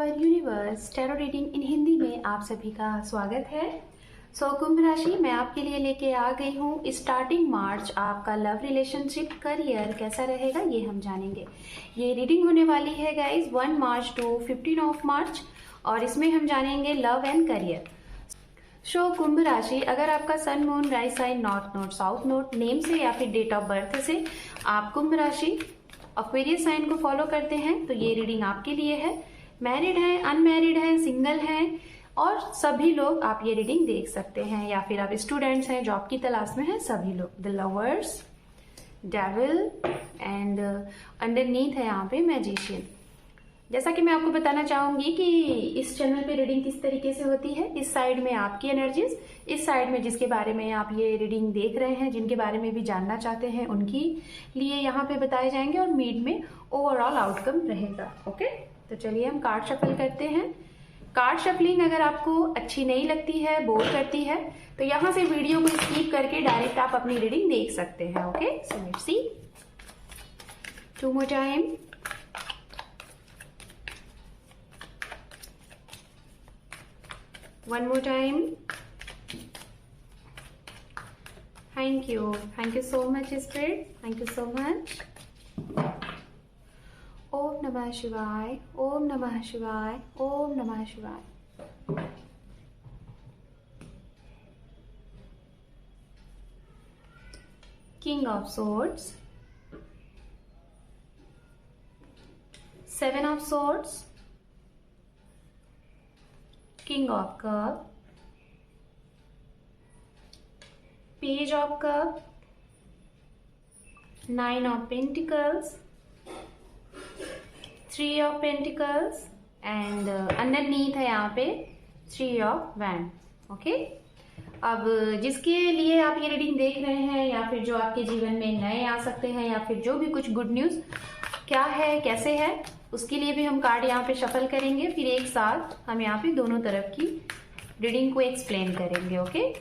Our universe tarot reading in Hindi में आप सभी का स्वागत है। कुंभ राशि मैं आपके लिए लेके आ गई हूँ। स्टार्टिंग मार्च आपका लव रिलेशनशिप करियर कैसा रहेगा ये हम जानेंगे। ये रीडिंग होने वाली है guys 1 March two 15 of March और इसमें हम जानेंगे लव एंड करियर। कुंभ राशि, अगर आपका sun moon rise sign north node south node name से या फिर डेट ऑफ बर्थ से आप कुंभ राशि एक्वेरियस साइन को फॉलो करते हैं तो ये रीडिंग आपके लिए है। मैरिड हैं, अनमैरिड हैं, सिंगल हैं और सभी लोग आप ये रीडिंग देख सकते हैं, या फिर आप स्टूडेंट्स हैं, जॉब की तलाश में हैं, सभी लोग। The lovers, devil and underneath है यहाँ पे मैजिशियन। जैसा कि मैं आपको बताना चाहूंगी कि इस चैनल पे रीडिंग किस तरीके से होती है। इस साइड में आपकी एनर्जीज, इस साइड में जिसके बारे में आप ये रीडिंग देख रहे हैं, जिनके बारे में भी जानना चाहते हैं, उनकी लिए यहाँ पे बताए जाएंगे और मिड में ओवरऑल आउटकम रहेगा। ओके, तो चलिए हम कार्ड शफल करते हैं। कार्ड शफलिंग अगर आपको अच्छी नहीं लगती है, बोर करती है, तो यहाँ से वीडियो को स्किप करके डायरेक्ट आप अपनी रीडिंग देख सकते हैं। Okay, so let's see 2 more time. One more time. Thank you so much Spirit, thank you so much. Om Namah Shivaya, Om Namah Shivaya, Om Namah Shivaya। King of Swords, 7 of Swords, King of Cup, Page of Cup, 9 of Pentacles, 3 of Pentacles and underneath है यहाँ पे 3 of Wands। Okay, अब जिसके लिए आप ये reading देख रहे हैं या फिर जो आपके जीवन में नए आ सकते हैं या फिर जो भी कुछ गुड न्यूज क्या है, कैसे है, उसके लिए भी हम कार्ड यहाँ पे शफल करेंगे। फिर एक साथ हम यहाँ पे दोनों तरफ की रीडिंग को एक्सप्लेन करेंगे। Okay,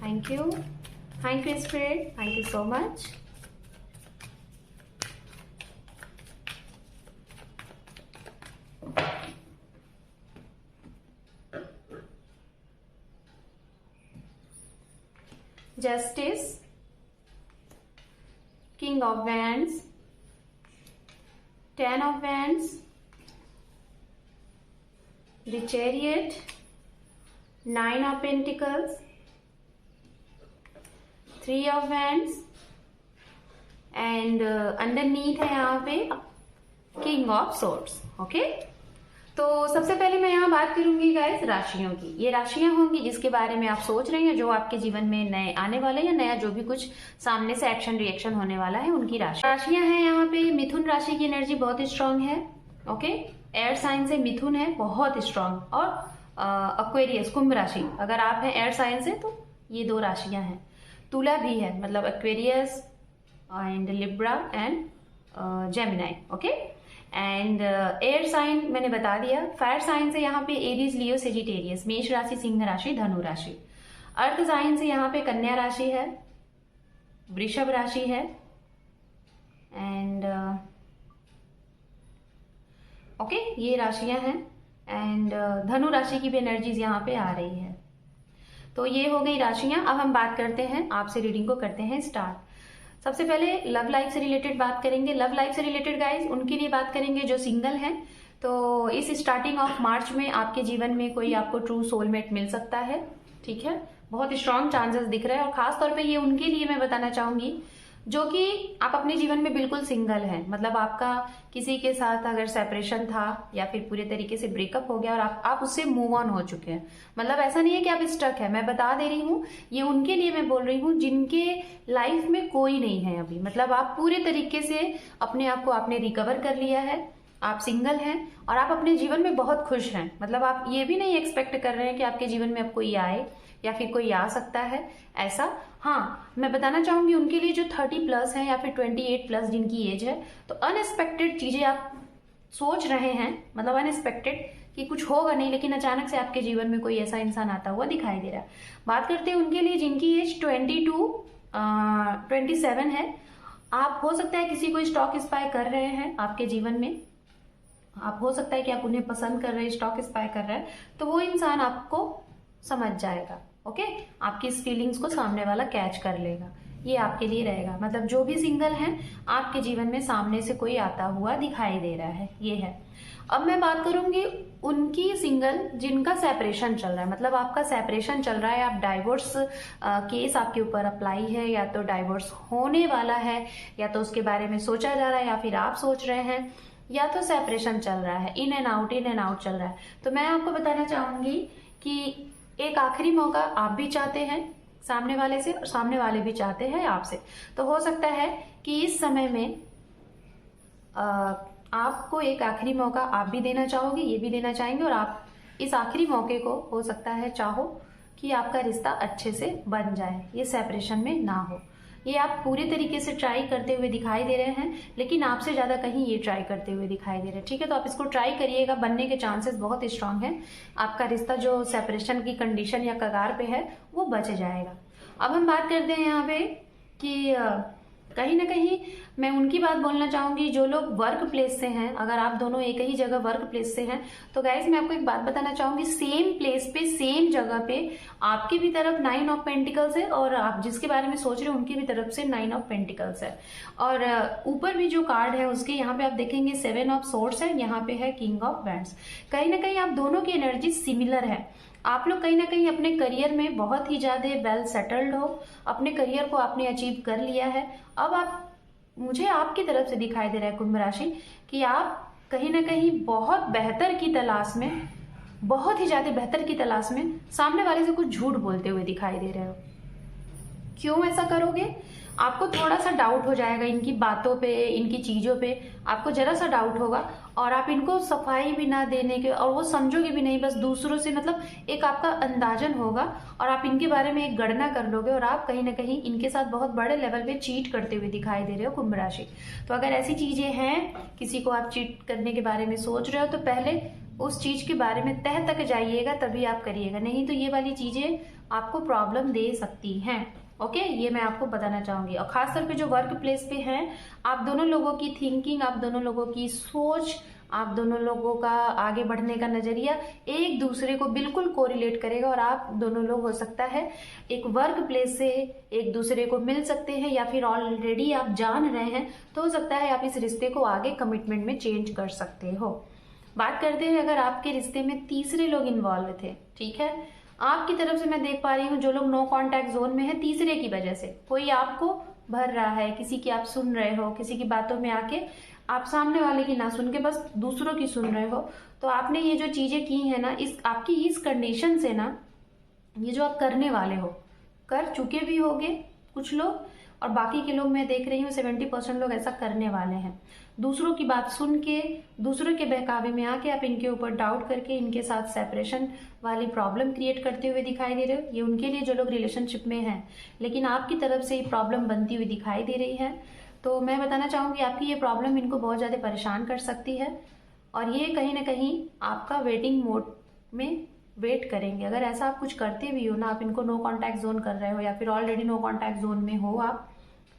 thank you spirit, thank you so much. Justice, king of wands, 10 of Wands, the Chariot, 9 of Pentacles, 3 of Wands and underneath है यहाँ पे King of Swords। ओके, तो सबसे पहले मैं यहाँ बात करूंगी गाइस राशियों की। ये राशियां होंगी जिसके बारे में आप सोच रहे हैं, जो आपके जीवन में नए आने वाले या नया जो भी कुछ सामने से एक्शन रिएक्शन होने वाला है, उनकी राशियां हैं यहाँ पे। मिथुन राशि की एनर्जी बहुत स्ट्रांग है। ओके, एयर साइन से मिथुन है बहुत स्ट्रांग, और एक्वेरियस कुंभ राशि अगर आप हैं एयर साइन से तो ये 2 राशियां हैं। तुला भी है, मतलब Aquarius and Libra and Gemini. Okay, and air sign मैंने बता दिया। फायर साइन से यहाँ पे एरीज, लियो, सेजिटेरियस, मेष राशि, सिंह राशि, धनु राशि। अर्थ साइन से यहाँ पे कन्या राशि है, वृषभ राशि है एंड ओके, ये राशियां हैं। एंड धनु राशि की भी एनर्जीज यहाँ पे आ रही है। तो ये हो गई राशियां। अब हम बात करते हैं, आपसे रीडिंग को करते हैं स्टार्ट। सबसे पहले लव लाइफ से रिलेटेड बात करेंगे। लव लाइफ से रिलेटेड गाइज उनके लिए बात करेंगे जो सिंगल हैं। तो इस स्टार्टिंग ऑफ मार्च में आपके जीवन में कोई आपको ट्रू सोलमेट मिल सकता है। ठीक है, बहुत स्ट्रांग चांसेस दिख रहे हैं और खास तौर पे ये उनके लिए मैं बताना चाहूंगी जो कि आप अपने जीवन में बिल्कुल सिंगल हैं। मतलब आपका किसी के साथ अगर सेपरेशन था या फिर पूरे तरीके से ब्रेकअप हो गया और आप उससे मूव ऑन हो चुके हैं। मतलब ऐसा नहीं है कि आप स्टक है, मैं बता दे रही हूँ, ये उनके लिए मैं बोल रही हूँ जिनके लाइफ में कोई नहीं है अभी। मतलब आप पूरे तरीके से अपने आप को आपने रिकवर कर लिया है, आप सिंगल हैं और आप अपने जीवन में बहुत खुश हैं। मतलब आप ये भी नहीं एक्सपेक्ट कर रहे हैं कि आपके जीवन में अब कोई आए या फिर कोई आ सकता है ऐसा। हाँ, मैं बताना चाहूंगी उनके लिए जो 30+ है या फिर 28+ जिनकी एज है, तो अनएक्सपेक्टेड चीजें आप सोच रहे हैं, मतलब अनएक्सपेक्टेड कि कुछ होगा नहीं, लेकिन अचानक से आपके जीवन में कोई ऐसा इंसान आता हुआ दिखाई दे रहा है। बात करते हैं उनके लिए जिनकी एज 27 है। आप हो सकता है किसी को स्टॉक स्पाई कर रहे हैं आपके जीवन में, आप हो सकता है कि आप उन्हें पसंद कर रहे हैं, स्टॉक स्पाई कर रहे हैं, तो वो इंसान आपको समझ जाएगा। ओके, आपकी इस फीलिंग्स को सामने वाला कैच कर लेगा। ये आपके लिए रहेगा, मतलब जो भी सिंगल हैं आपके जीवन में सामने से कोई आता हुआ दिखाई दे रहा है, ये है। अब मैं बात करूंगी उनकी सिंगल जिनका सेपरेशन चल रहा है, मतलब आपका सेपरेशन चल रहा है, आप डाइवोर्स केस आपके ऊपर अप्लाई है, या तो डाइवोर्स होने वाला है, या तो उसके बारे में सोचा जा रहा है, या फिर आप सोच रहे हैं, या तो सेपरेशन चल रहा है, इन एंड आउट चल रहा है। तो मैं आपको बताना चाहूंगी कि एक आखिरी मौका आप भी चाहते हैं सामने वाले से, और सामने वाले भी चाहते हैं आपसे। तो हो सकता है कि इस समय में आपको एक आखिरी मौका आप भी देना चाहोगे, ये भी देना चाहेंगे, और आप इस आखिरी मौके को हो सकता है चाहो कि आपका रिश्ता अच्छे से बन जाए, ये सेपरेशन में ना हो। ये आप पूरे तरीके से ट्राई करते हुए दिखाई दे रहे हैं, लेकिन आपसे ज्यादा कहीं ये ट्राई करते हुए दिखाई दे रहे हैं। ठीक है, तो आप इसको ट्राई करिएगा, बनने के चांसेस बहुत स्ट्रांग हैं। आपका रिश्ता जो सेपरेशन की कंडीशन या कगार पे है वो बच जाएगा। अब हम बात करते हैं यहाँ पे कि कहीं ना कहीं मैं उनकी बात बोलना चाहूंगी जो लोग वर्क प्लेस से हैं। अगर आप दोनों एक ही जगह वर्क प्लेस से हैं तो गाइस मैं आपको एक बात बताना चाहूंगी, सेम प्लेस पे सेम जगह पे आपकी भी तरफ 9 ऑफ पेंटिकल्स है, और आप जिसके बारे में सोच रहे हो उनकी भी तरफ से 9 ऑफ पेंटिकल्स है। और ऊपर भी जो कार्ड है उसके यहाँ पे आप देखेंगे 7 ऑफ सोर्ड्स है, यहाँ पे है किंग ऑफ वैंड्स। कहीं ना कहीं आप दोनों की एनर्जी सिमिलर है। आप लोग कहीं ना कहीं अपने करियर में बहुत ही ज्यादा वेल सेटल्ड हो, अपने करियर को आपने अचीव कर लिया है। अब आप, मुझे आपकी तरफ से दिखाई दे रहा है कुंभ राशि कि आप कहीं ना कहीं बहुत बेहतर की तलाश में, बहुत ही ज्यादा बेहतर की तलाश में सामने वाले से कुछ झूठ बोलते हुए दिखाई दे रहे हो। क्यों ऐसा करोगे? आपको थोड़ा सा डाउट हो जाएगा इनकी बातों पे, इनकी चीजों पे आपको जरा सा डाउट होगा, और आप इनको सफाई भी ना देने के, और वो समझोगे भी नहीं, बस दूसरों से, मतलब एक आपका अंदाजन होगा और आप इनके बारे में एक गणना कर लोगे, और आप कहीं ना कहीं इनके साथ बहुत बड़े लेवल पे चीट करते हुए दिखाई दे रहे हो कुंभ राशि। तो अगर ऐसी चीजें हैं, किसी को आप चीट करने के बारे में सोच रहे हो, तो पहले उस चीज के बारे में तह तक जाइएगा, तभी आप करिएगा, नहीं तो ये वाली चीजें आपको प्रॉब्लम दे सकती हैं। ओके, ये मैं आपको बताना चाहूंगी। और खासतौर पे जो वर्क प्लेस पे हैं, आप दोनों लोगों की थिंकिंग, आप दोनों लोगों की सोच, आप दोनों लोगों का आगे बढ़ने का नजरिया एक दूसरे को बिल्कुल कोरिलेट करेगा, और आप दोनों लोग हो सकता है एक वर्क प्लेस से एक दूसरे को मिल सकते हैं, या फिर ऑलरेडी आप जान रहे हैं, तो हो सकता है आप इस रिश्ते को आगे कमिटमेंट में चेंज कर सकते हो। बात करते हैं अगर आपके रिश्ते में तीसरे लोग इन्वॉल्व थे, ठीक है, आपकी तरफ से मैं देख पा रही हूँ जो लोग नो कांटेक्ट जोन में है, तीसरे की वजह से कोई आपको भर रहा है, किसी की आप सुन रहे हो, किसी की बातों में आके आप सामने वाले की ना सुन के बस दूसरों की सुन रहे हो, तो आपने ये जो चीजें की है ना, इस आपकी इस कंडीशन से ना, ये जो आप करने वाले हो, कर चुके भी होगे कुछ लोग, और बाकी के लोग मैं देख रही हूँ 70% लोग ऐसा करने वाले हैं। दूसरों की बात सुन के, दूसरों के बहकावे में आके आप इनके ऊपर डाउट करके इनके साथ सेपरेशन वाली प्रॉब्लम क्रिएट करते हुए दिखाई दे रहे हो। ये उनके लिए जो लोग रिलेशनशिप में हैं, लेकिन आपकी तरफ से ये प्रॉब्लम बनती हुई दिखाई दे रही है। तो मैं बताना चाहूंगी आपकी ये प्रॉब्लम इनको बहुत ज्यादा परेशान कर सकती है, और ये कहीं ना कहीं आपका वेटिंग मोड में वेट करेंगे। अगर ऐसा आप कुछ करते भी हो ना, आप इनको नो कांटेक्ट जोन कर रहे हो, या फिर ऑलरेडी नो कांटेक्ट जोन में हो आप,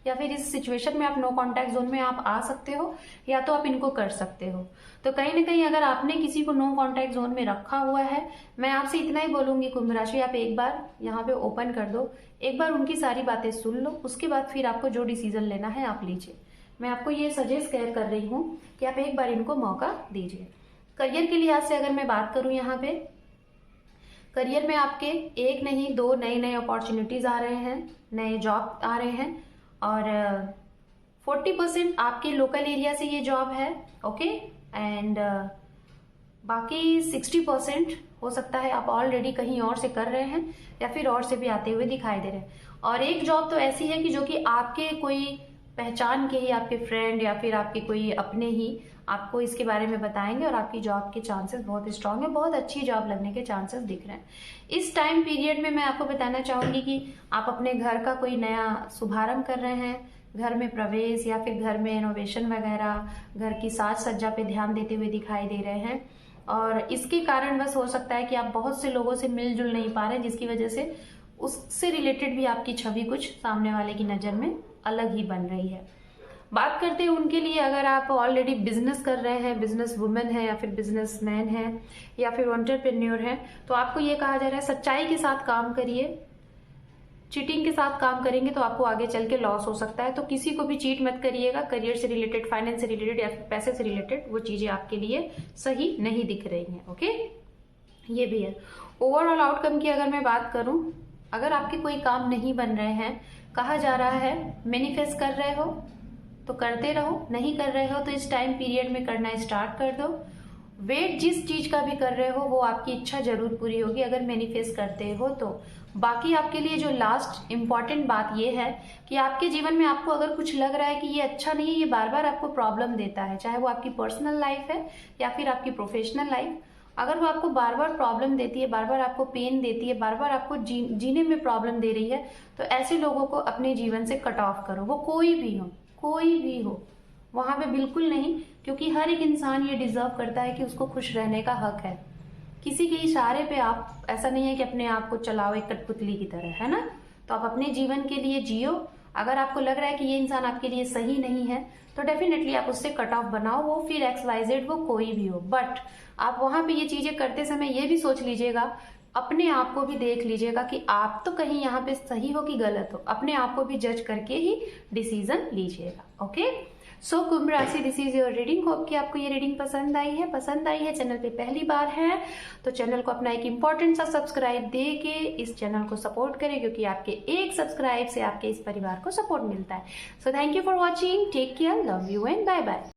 या फिर इस सिचुएशन में आप नो कांटेक्ट जोन में आप आ सकते हो, या तो आप इनको कर सकते हो। तो कहीं ना कहीं अगर आपने किसी को नो कांटेक्ट जोन में रखा हुआ है, मैं आपसे इतना ही बोलूंगी कुंभ राशि, आप एक बार यहाँ पे ओपन कर दो, एक बार उनकी सारी बातें सुन लो, उसके बाद फिर आपको जो डिसीजन लेना है आप लीजिए। मैं आपको ये सजेस्ट कर रही हूँ कि आप एक बार इनको मौका दीजिए। करियर के लिहाज से अगर मैं बात करूं, यहाँ पे करियर में आपके एक नहीं 2 नए अपॉर्चुनिटीज आ रहे हैं, नए जॉब आ रहे हैं, और 40% आपके लोकल एरिया से ये जॉब है, ओके, एंड बाकी 60% हो सकता है आप ऑलरेडी कहीं और से कर रहे हैं, या फिर और से भी आते हुए दिखाई दे रहे हैं। और एक जॉब तो ऐसी है कि जो कि आपके कोई पहचान के ही, आपके फ्रेंड या फिर आपके कोई अपने ही आपको इसके बारे में बताएंगे, और आपकी जॉब के चांसेस बहुत स्ट्रांग है, बहुत अच्छी जॉब लगने के चांसेस दिख रहे हैं। इस टाइम पीरियड में मैं आपको बताना चाहूंगी कि आप अपने घर का कोई नया शुभारंभ कर रहे हैं, घर में प्रवेश या फिर घर में इनोवेशन वगैरह, घर की साज सज्जा पे ध्यान देते हुए दिखाई दे रहे हैं, और इसके कारण बस हो सकता है कि आप बहुत से लोगों से मिलजुल नहीं पा रहे हैं, जिसकी वजह से उससे रिलेटेड भी आपकी छवि कुछ सामने वाले की नजर में अलग ही बन रही है। बात करते हैं उनके लिए, अगर आप ऑलरेडी बिजनेस कर रहे हैं, बिजनेस वुमेन है या फिर बिजनेसमैन है या फिर एंटरप्रेन्योर है, तो आपको ये कहा जा रहा है सच्चाई के साथ काम करिए। चीटिंग के साथ काम करेंगे तो आपको आगे चल के लॉस हो सकता है, तो किसी को भी चीट मत करिएगा। करियर से रिलेटेड, फाइनेंस से रिलेटेड या फिर पैसे से रिलेटेड वो चीजें आपके लिए सही नहीं दिख रही हैं। ओके, ये भी है। ओवरऑल आउटकम की अगर मैं बात करूं, अगर आपके कोई काम नहीं बन रहे हैं, कहा जा रहा है मैनिफेस्ट कर रहे हो तो करते रहो, नहीं कर रहे हो तो इस टाइम पीरियड में करना स्टार्ट कर दो। वेट जिस चीज का भी कर रहे हो वो आपकी इच्छा जरूर पूरी होगी अगर मैनिफेस्ट करते हो तो। बाकी आपके लिए जो लास्ट इंपॉर्टेंट बात ये है कि आपके जीवन में आपको अगर कुछ लग रहा है कि ये अच्छा नहीं है, ये बार बार आपको प्रॉब्लम देता है, चाहे वो आपकी पर्सनल लाइफ है या फिर आपकी प्रोफेशनल लाइफ, अगर वो आपको बार बार प्रॉब्लम देती है, बार बार आपको पेन देती है, बार बार आपको जीने में प्रॉब्लम दे रही है, तो ऐसे लोगों को अपने जीवन से कट ऑफ करो। वो कोई भी हो, कोई भी हो, वहां पे बिल्कुल नहीं, क्योंकि हर एक इंसान ये डिजर्व करता है कि उसको खुश रहने का हक है। किसी के इशारे पे आप, ऐसा नहीं है कि अपने आप को चलाओ एक कठपुतली की तरह, है ना। तो आप अपने जीवन के लिए जियो। अगर आपको लग रहा है कि ये इंसान आपके लिए सही नहीं है तो डेफिनेटली आप उससे कट ऑफ बनाओ, वो फिर XYZ वो कोई भी हो। बट आप वहां पे ये चीजें करते समय ये भी सोच लीजिएगा, अपने आप को भी देख लीजिएगा कि आप तो कहीं यहाँ पे सही हो कि गलत हो, अपने आप को भी जज करके ही डिसीजन लीजिएगा। ओके, सो कुंभ राशि, this is your reading. Hope कि आपको ये रीडिंग पसंद आई है। चैनल पे पहली बार है तो चैनल को अपना एक इंपॉर्टेंट सा सब्सक्राइब दे के इस चैनल को सपोर्ट करें, क्योंकि आपके एक सब्सक्राइब से आपके इस परिवार को सपोर्ट मिलता है। So thank you for watching, take care, love you and bye bye.